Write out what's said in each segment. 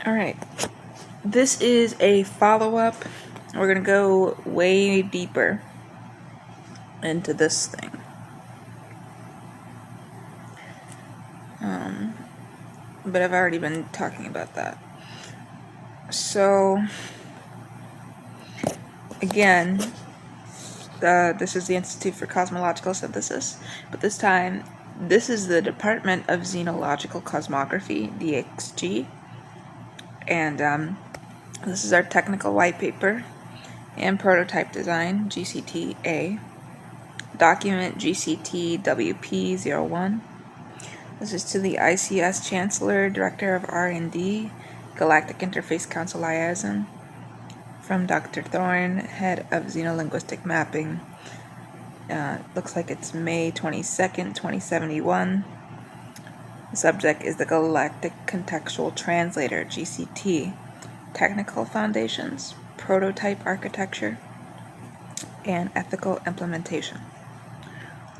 Alright, this is a follow-up. We're going to go way deeper into this thing. But I've already been talking about that. So, again, this is the Institute for Cosmological Synthesis, but this time, this is the Department of Xenological Cosmography, DXG, and this is our technical white paper and prototype design, GCT-A, document GCT-WP-01. This is to the ICS Chancellor, Director of R&D, Galactic Interface Council Liaison, from Dr. Thorne, Head of Xenolinguistic Mapping. Looks like it's May 22nd, 2071. The subject is the Galactic Contextual Translator, GCT, Technical Foundations, Prototype Architecture, and Ethical Implementation.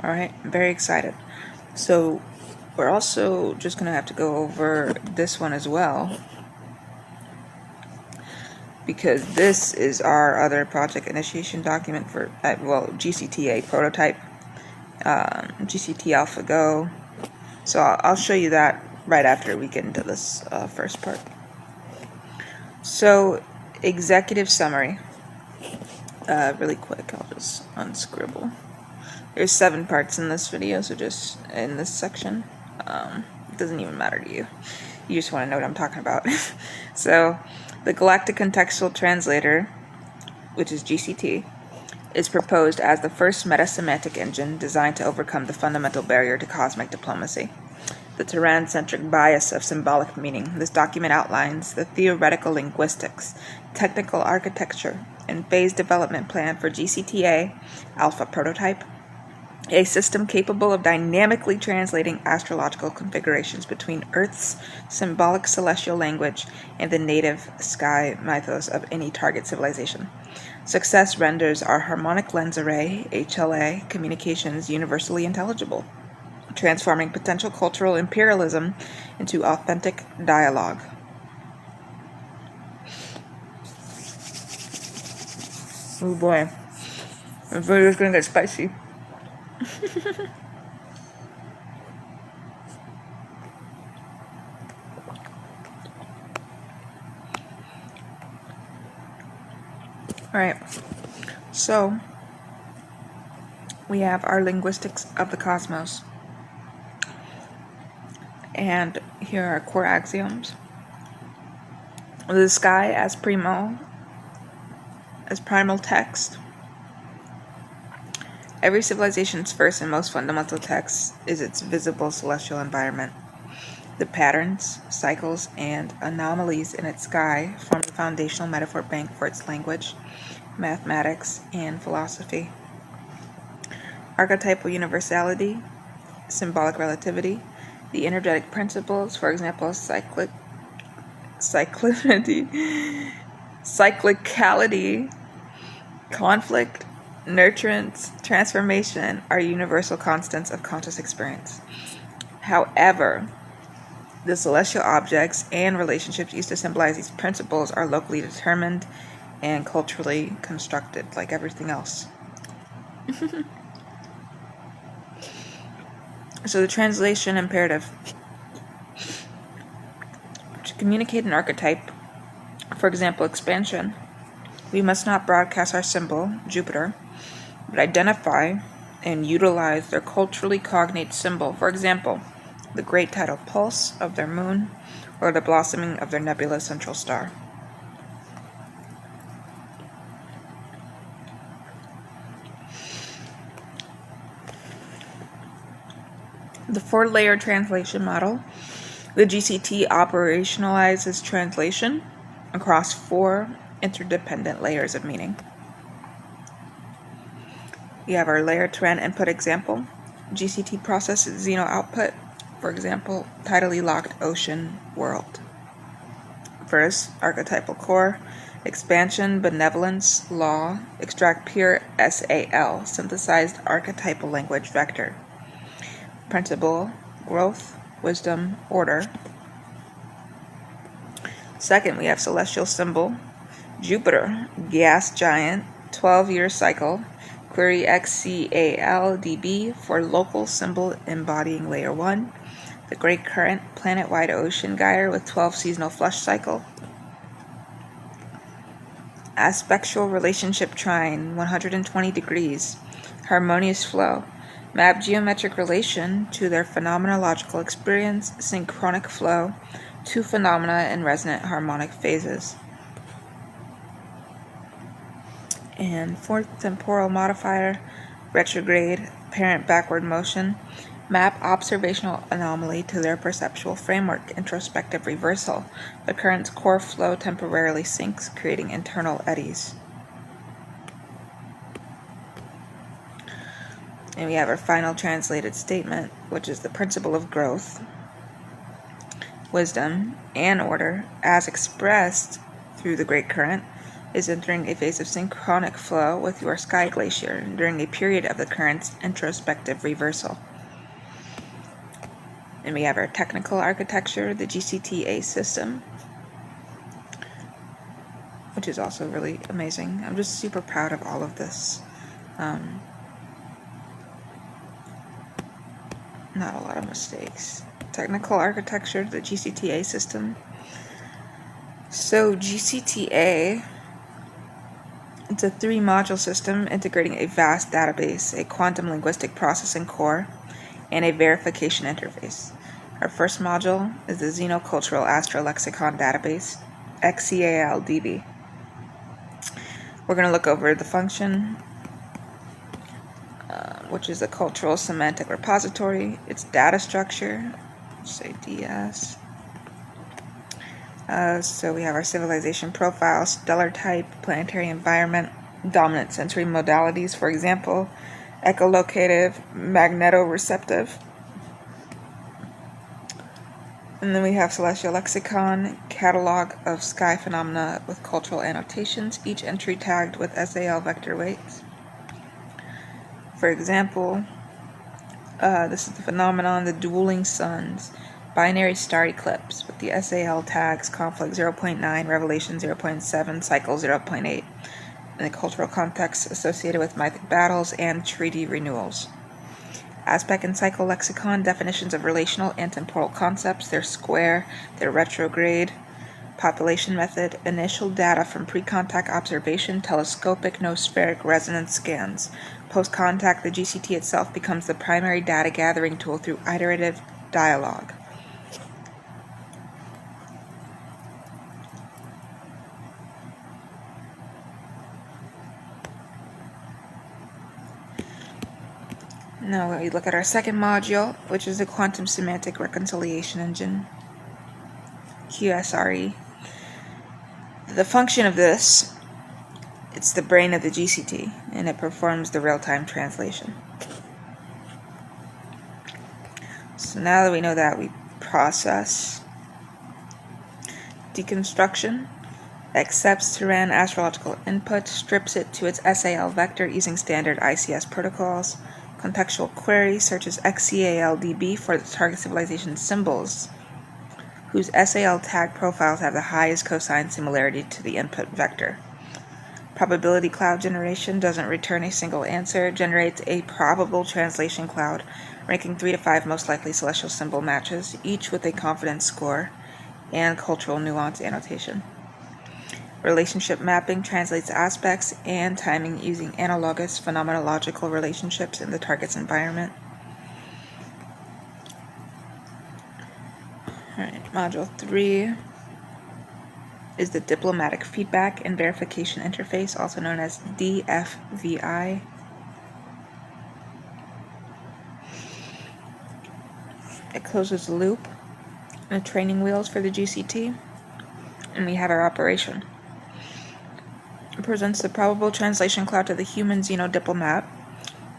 Alright, I'm very excited. So, we're also just going to have to go over this one as well, because this is our other project initiation document for, GCTA prototype, GCT Alpha Go. So I'll show you that right after we get into this first part. So, executive summary. Really quick, I'll just unscribble. There's 7 parts in this video, so just in this section. It doesn't even matter to you. You just want to know what I'm talking about. So, the Galactic Contextual Translator, which is GCT, is proposed as the first meta-semantic engine designed to overcome the fundamental barrier to cosmic diplomacy, the Terran-centric bias of symbolic meaning. This document outlines the theoretical linguistics, technical architecture, and phase development plan for GCTA Alpha Prototype, a system capable of dynamically translating astrological configurations between Earth's symbolic celestial language and the native sky mythos of any target civilization. Success renders our harmonic lens array, HLA, communications universally intelligible, transforming potential cultural imperialism into authentic dialogue. Oh boy, the video's gonna get spicy. Alright, so we have our linguistics of the cosmos, and here are core axioms. The sky as primal text. Every civilization's first and most fundamental text is its visible celestial environment. The patterns, cycles, and anomalies in its sky form the foundational metaphor bank for its language, mathematics, and philosophy. Archetypal universality, symbolic relativity, the energetic principles, for example, cyclicality, conflict, nurturance, transformation are universal constants of conscious experience. However, the celestial objects and relationships used to symbolize these principles are locally determined and culturally constructed, like everything else. So the translation imperative. To communicate an archetype, for example, expansion, we must not broadcast our symbol, Jupiter, but identify and utilize their culturally cognate symbol, for example, the great tidal pulse of their moon or the blossoming of their nebula central star. The 4-layer translation model. The GCT operationalizes translation across 4 interdependent layers of meaning. We have our layer Terran input example. GCT processes Xeno output, for example, tidally locked ocean world. First, archetypal core, expansion, benevolence, law, extract pure SAL, synthesized archetypal language vector. Principle, growth, wisdom, order. Second, we have celestial symbol, Jupiter, gas giant, 12-year cycle. Query Xealdb for local symbol embodying layer 1. The Great Current, planet-wide ocean gyre with 12 seasonal flush cycle. Aspectual relationship trine, 120 degrees. Harmonious flow. Map geometric relation to their phenomenological experience, synchronic flow, two phenomena in resonant harmonic phases. And fourth temporal modifier, retrograde, apparent backward motion. Map observational anomaly to their perceptual framework, introspective reversal. The current's core flow temporarily sinks, creating internal eddies. And we have our final translated statement, which is the principle of growth, wisdom, and order, as expressed through the Great Current, is entering a phase of synchronic flow with your sky glacier during a period of the current's introspective reversal. And we have our technical architecture, the GCTA system, which is also really amazing. I'm just super proud of all of this. Not a lot of mistakes. Technical architecture, the GCTA system. So GCTA, it's a 3-module system integrating a vast database, a quantum linguistic processing core, and a verification interface. Our first module is the Xenocultural Astrolexicon database, Xealdb. We're going to look over the function, which is a cultural semantic repository, its data structure, say DS. So we have our civilization profile, stellar type, planetary environment, dominant sensory modalities, for example, echolocative, magnetoreceptive. And then we have celestial lexicon, catalog of sky phenomena with cultural annotations, each entry tagged with SAL vector weights. For example, this is the phenomenon, the dueling suns, binary star eclipse with the SAL tags conflict 0.9, revelation 0.7, cycle 0.8, and the cultural context associated with mythic battles and treaty renewals. Aspect and cycle lexicon, definitions of relational and temporal concepts, their square, their retrograde, population method, initial data from pre-contact observation, telescopic nospheric resonance scans. Post-contact, the GCT itself becomes the primary data gathering tool through iterative dialogue. Now we look at our second module, which is the Quantum Semantic Reconciliation Engine, QSRE. The function of this, it's the brain of the GCT, and it performs the real-time translation. So now that we know that, we process deconstruction, accepts Turan astrological input, strips it to its SAL vector using standard ICS protocols. Contextual query searches Xealdb for the target civilization symbols whose SAL tag profiles have the highest cosine similarity to the input vector. Probability cloud generation doesn't return a single answer, generates a probable translation cloud, ranking 3 to 5 most likely celestial symbol matches, each with a confidence score and cultural nuance annotation. Relationship mapping translates aspects and timing using analogous phenomenological relationships in the target's environment. Alright, Module 3 is the Diplomatic Feedback and Verification Interface, also known as DFVI. It closes the loop and the training wheels for the GCT, and we have our operation. It presents the probable translation cloud to the human Xenodiplomat.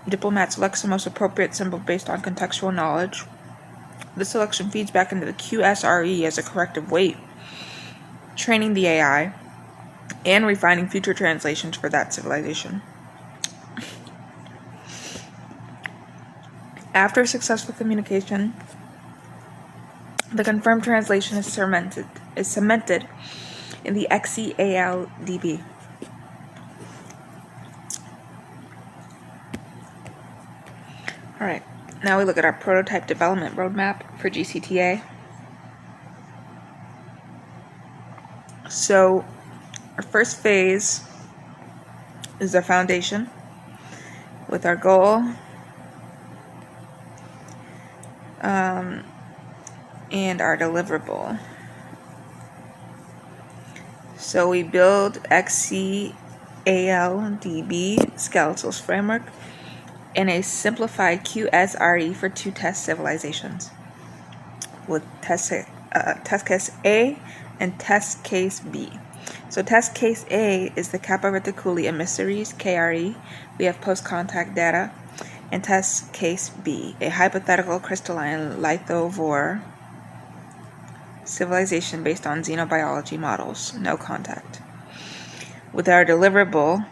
Diplomat selects the most appropriate symbol based on contextual knowledge. This selection feeds back into the QSRE as a corrective weight, training the AI, and refining future translations for that civilization. After successful communication, the confirmed translation is cemented is cemented in the Xealdb. Alright, now we look at our prototype development roadmap for GCTA. So, our first phase is our foundation with our goal and our deliverable. So we build Xealdb skeletals framework in a simplified QSRE for 2 test civilizations with test case A and test case B. So test case A is the Kappa Reticuli emissaries, KRE. We have post-contact data. And test case B, a hypothetical crystalline lithivore civilization based on xenobiology models, no contact. With our deliverable,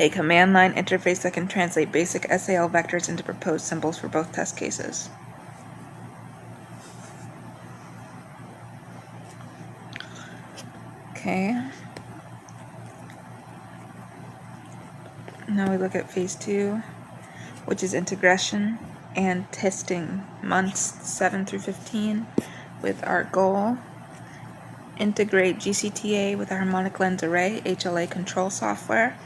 a command line interface that can translate basic SAL vectors into proposed symbols for both test cases. Okay. Now we look at phase 2, which is integration and testing, months 7 through 15, with our goal: integrate GCTA with a harmonic lens array, HLA control software.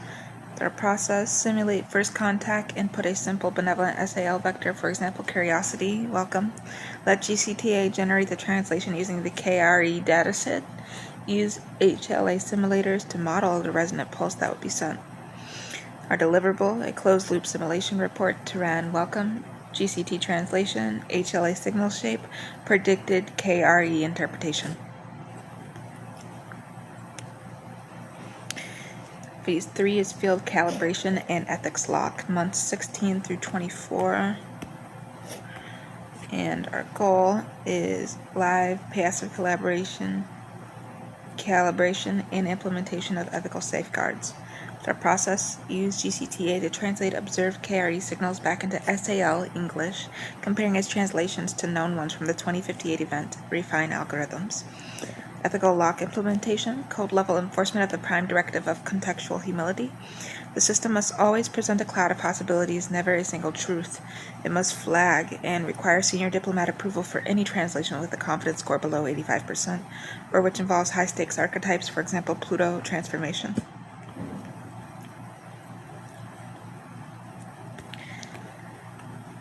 With our process, simulate first contact, input a simple benevolent SAL vector, for example, curiosity, welcome. Let GCTA generate the translation using the KRE dataset. Use HLA simulators to model the resonant pulse that would be sent. Our deliverable, a closed-loop simulation report to RAN welcome, GCT translation, HLA signal shape, predicted KRE interpretation. Phase 3 is field calibration and ethics lock, months 16 through 24. And our goal is live passive collaboration, calibration, and implementation of ethical safeguards. Our process, use GCTA to translate observed KRE signals back into SAL English, comparing its translations to known ones from the 2058 event, refine algorithms. Ethical lock implementation, code-level enforcement of the prime directive of contextual humility. The system must always present a cloud of possibilities, never a single truth. It must flag and require senior diplomat approval for any translation with a confidence score below 85%, or which involves high-stakes archetypes, for example, Pluto transformation.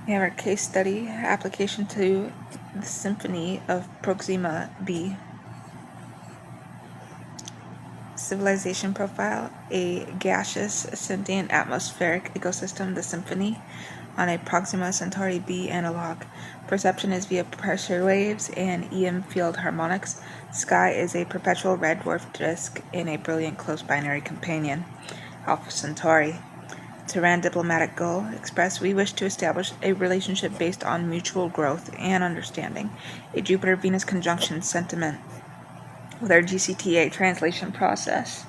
We have our case study, application to the symphony of Proxima B. Civilization profile, a gaseous, sentient, atmospheric ecosystem, the symphony, on a Proxima Centauri B analog. Perception is via pressure waves and EM field harmonics. Sky is a perpetual red dwarf disk in a brilliant close binary companion, Alpha Centauri. Tehran diplomatic goal, express we wish to establish a relationship based on mutual growth and understanding, a Jupiter-Venus conjunction sentiment. With our GCTA translation process,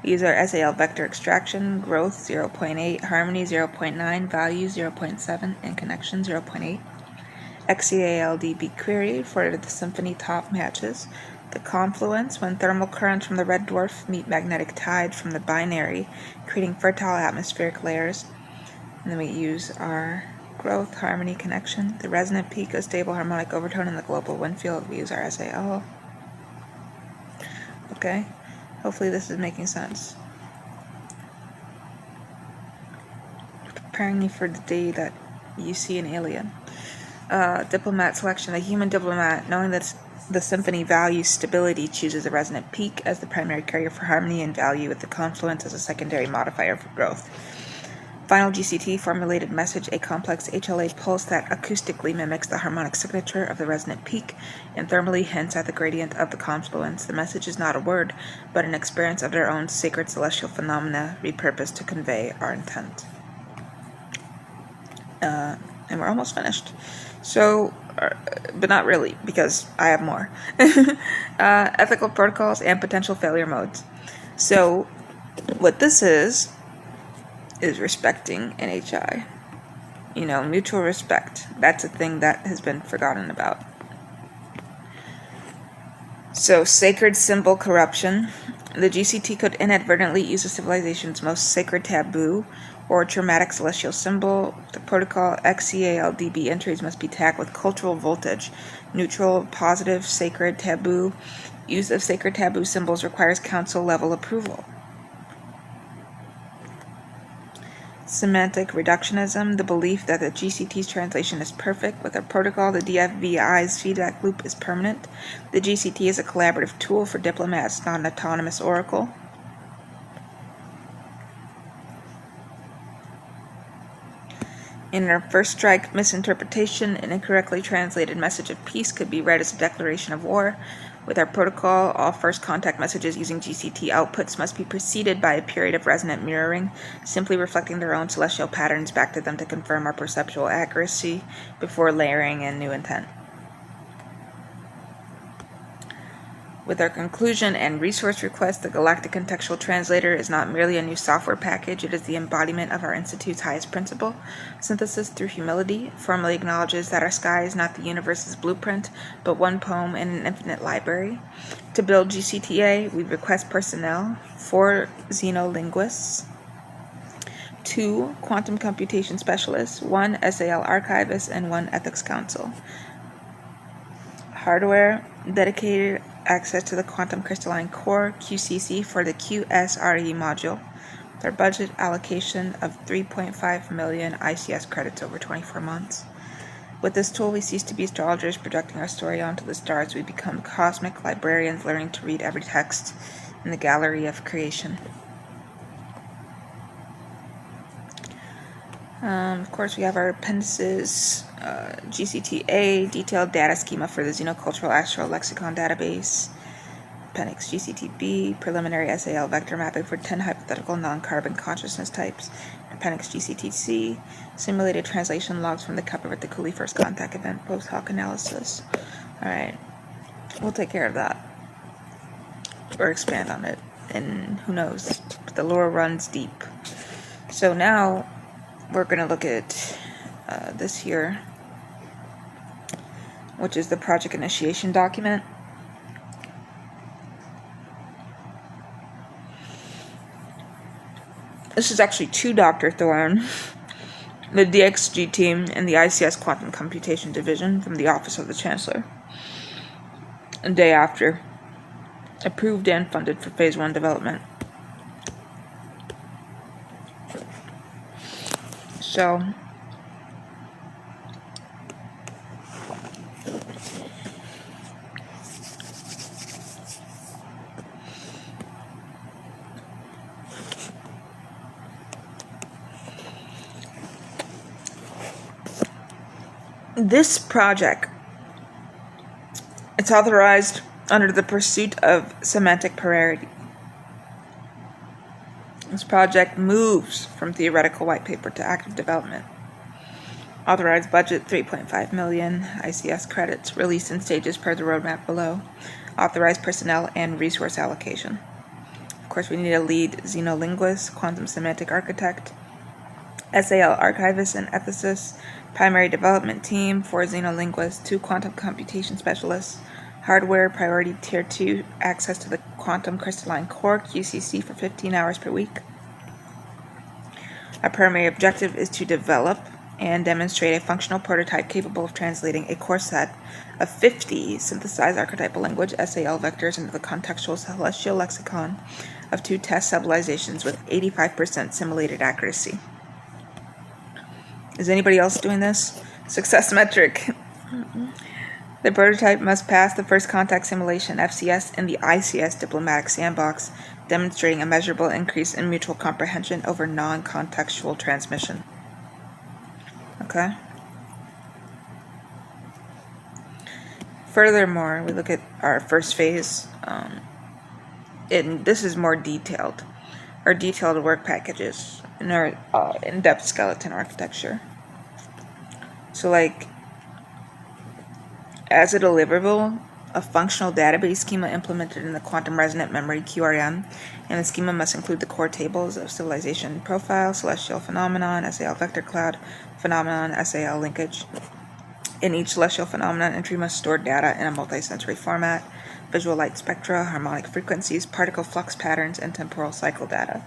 we use our SAL vector extraction, growth 0.8, harmony 0.9, value 0.7, and connection 0.8. Xealdb query for the symphony top matches. The confluence, when thermal currents from the red dwarf meet magnetic tides from the binary, creating fertile atmospheric layers. And then we use our growth, harmony, connection. The resonant peak, a stable harmonic overtone in the global wind field. We use our SAL. Okay, hopefully this is making sense. Preparing you for the day that you see an alien. Diplomat selection. The human diplomat, knowing that the symphony values stability, chooses a resonant peak as the primary carrier for harmony and value, with the confluence as a secondary modifier for growth. Final GCT formulated message, a complex HLA pulse that acoustically mimics the harmonic signature of the resonant peak and thermally hints at the gradient of the confluence. The message is not a word, but an experience of their own sacred celestial phenomena repurposed to convey our intent. And we're almost finished. So, but not really, because I have more. Ethical protocols and potential failure modes. So, what this is respecting NHI. You know, mutual respect. That's a thing that has been forgotten about. So, sacred symbol corruption. The GCT could inadvertently use a civilization's most sacred taboo or traumatic celestial symbol. The protocol XCALDB entries must be tagged with cultural voltage, neutral, positive, sacred, taboo. Use of sacred taboo symbols requires council level approval. Semantic reductionism, the belief that the GCT's translation is perfect. With a protocol, the DFVI's feedback loop is permanent. The GCT is a collaborative tool for diplomats, not an autonomous oracle. In our first strike misinterpretation, an incorrectly translated message of peace could be read as a declaration of war. With our protocol, all first contact messages using GCT outputs must be preceded by a period of resonant mirroring, simply reflecting their own celestial patterns back to them to confirm our perceptual accuracy before layering in new intent. With our conclusion and resource request, the Galactic Contextual Translator is not merely a new software package, it is the embodiment of our Institute's highest principle. Synthesis through humility formally acknowledges that our sky is not the universe's blueprint, but one poem in an infinite library. To build GCTA, we request personnel: 4 xenolinguists, 2 quantum computation specialists, 1 SAL archivist, and 1 ethics counsel. Hardware: dedicated access to the quantum crystalline core QCC for the QSRE module. Their budget allocation of 3.5 million ICS credits over 24 months. With this tool, we cease to be astrologers projecting our story onto the stars. We become cosmic librarians learning to read every text in the gallery of creation. Of course, we have our appendices, GCTA, detailed data schema for the Xenocultural Astral Lexicon database, Appendix GCTB, preliminary SAL vector mapping for 10 hypothetical non-carbon consciousness types, Appendix GCTC, simulated translation logs from the Capricorn first contact event, post hoc analysis. Alright, we'll take care of that, or expand on it, and who knows, the lore runs deep. So now, we're going to look at this here, which is the project initiation document. This is actually to Dr. Thorne, the DXG team, and the ICS Quantum Computation Division from the Office of the Chancellor. A day after, approved and funded for Phase 1 development. So, this project, it's authorized under the pursuit of semantic priority. This project moves from theoretical white paper to active development. Authorized budget 3.5 million ICS credits, released in stages per the roadmap below. Authorized personnel and resource allocation. Of course, we need a lead xenolinguist, quantum semantic architect, SAL archivist and ethicist, primary development team, 4 xenolinguists, 2 quantum computation specialists, hardware priority tier 2, access to the quantum crystalline core QCC for 15 hours per week. Our primary objective is to develop and demonstrate a functional prototype capable of translating a core set of 50 synthesized archetypal language SAL vectors into the contextual celestial lexicon of 2 test civilizations with 85% simulated accuracy. Is anybody else doing this? Success metric. The prototype must pass the first contact simulation FCS in the ICS diplomatic sandbox, demonstrating a measurable increase in mutual comprehension over non-contextual transmission. Okay. Furthermore, we look at our first phase, and this is more detailed. Our detailed work packages and our in-depth skeleton architecture. So, like, as a deliverable, a functional database schema implemented in the quantum resonant memory QRM, and the schema must include the core tables of civilization profile, celestial phenomenon, SAL vector cloud, phenomenon, SAL linkage. In each celestial phenomenon, entry must store data in a multi-sensory format. visual light spectra, harmonic frequencies, particle flux patterns, and temporal cycle data.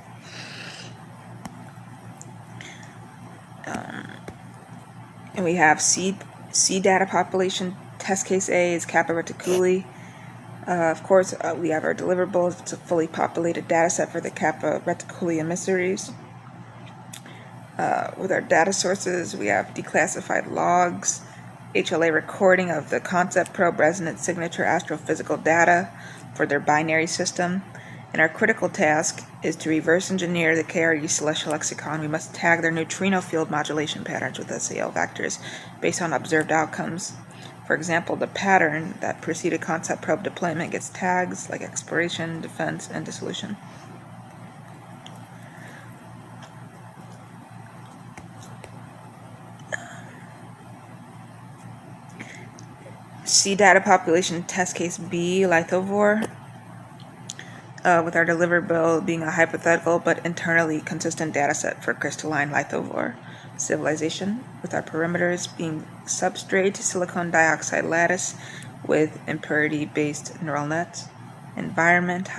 And we have C data population. Test case A is Kappa Reticuli. Of course, we have our deliverables. It's a fully populated data set for the Kappa Reticuli emissaries. With our data sources, we have declassified logs, HLA recording of the concept probe resonance signature astrophysical data for their binary system. And our critical task is to reverse engineer the KRU celestial lexicon. We must tag their neutrino field modulation patterns with SAL vectors based on observed outcomes. For example, the pattern that preceded concept probe deployment gets tags like exploration, defense, and dissolution. C data population test case B, Lithivore, with our deliverable being a hypothetical but internally consistent dataset for crystalline Lithivore civilization, with our perimeters being substrate silicon dioxide lattice with impurity-based neural nets, environment